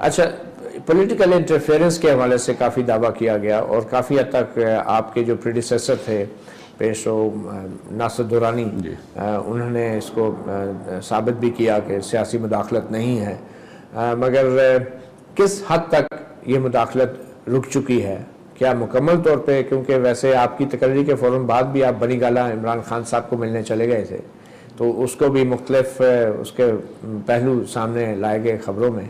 اچھا، political interference کے حوالے سے کافی دعویٰ کیا گیا اور کافی حد تک آپ کے جو پریڈیسیسر تھے پیشو ناصر درانی، انہوں نے اس کو ثابت بھی کیا کہ سیاسی مداخلت نہیں ہے، مگر کس حد تک یہ مداخلت رک چکی ہے؟ کیا مکمل طور پہ؟ کیونکہ ویسے آپ کی تقرری کے فوراً بعد بھی آپ بنی گالہ عمران خان صاحب کو ملنے چلے گئے تھے، تو اس کو بھی مختلف اس کے پہلو سامنے لائے گئے خبروں میں،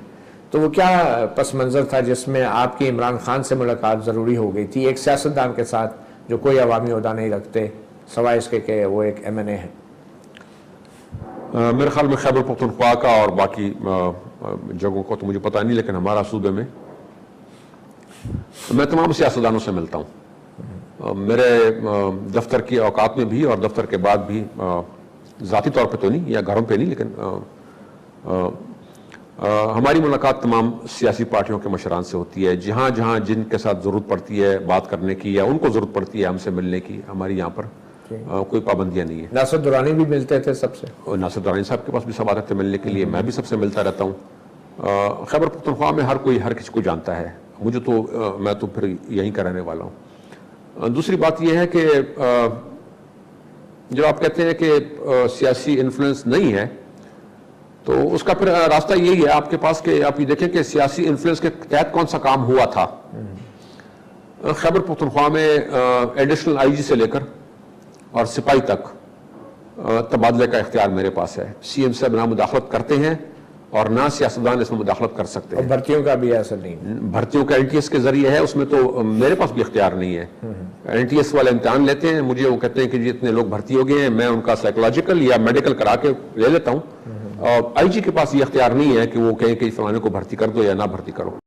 تو وہ کیا پس منظر تھا جس میں آپ کی عمران خان سے ملاقات ضروری ہو گئی تھی، ایک سیاستدان کے ساتھ جو کوئی عوامی عہدہ نہیں رکھتے سوائے اس کے کہ وہ ایک ایم این اے ہے؟ میرے خیال میں خیبر پختونخوا کا اور باقی جگہوں کو تو مجھے پتہ نہیں، لیکن ہمارا صوبے میں میں تمام سیاستدانوں سے ملتا ہوں، میرے دفتر کی اوقات میں بھی اور دفتر کے بعد بھی، ذاتی طور پہ تو نہیں یا گھروں پہ نہیں، لیکن ہماری ملاقات تمام سیاسی پارٹیوں کے مشران سے ہوتی ہے، جہاں جہاں جن کے ساتھ ضرورت پڑتی ہے بات کرنے کی یا ان کو ضرورت پڑتی ہے ہم سے ملنے کی، ہماری یہاں پر کوئی پابندیاں نہیں ہیں۔ ناصر درانی بھی ملتے تھے سب سے؟ ناصر درانی صاحب کے پاس بھی سب آتے تھے ملنے کے لیے، میں بھی سب سے ملتا رہتا ہوں۔ خیبر پختونخوا میں ہر کوئی ہر کسی کو جانتا ہے، مجھے تو میں تو پھر یہیں کا رہنے والا ہوں۔ دوسری بات یہ ہے کہ جب آپ کہتے ہیں کہ سیاسی انفلوئنس نہیں ہے تو اس کا پھر راستہ یہی ہے آپ کے پاس کہ آپ یہ دیکھیں کہ سیاسی انفلوئنس کے تحت کون سا کام ہوا تھا۔ خیبر پختونخوا میں ایڈیشنل آئی جی سے لے کر اور سپاہی تک تبادلے کا اختیار میرے پاس ہے، سی ایم صاحب نہ مداخلت کرتے ہیں اور نہ سیاستدان اس میں مداخلت کر سکتے ہیں۔ اور بھرتیوں کا بھی ایسا نہیں؟ بھرتیوں کا این ٹی ایس کے ذریعے ہے، اس میں تو میرے پاس بھی اختیار نہیں ہے۔ این ٹی ایس والے امتحان لیتے ہیں، مجھے وہ کہتے ہیں کہ جی اتنے لوگ بھرتی ہو گئے ہیں، میں ان کا سائیکولوجیکل یا میڈیکل کرا کے لے لیتا ہوں، اور آئی جی کے پاس یہ اختیار نہیں ہے کہ وہ کہیں کہ فلانے کو بھرتی کر دو یا نہ بھرتی کرو۔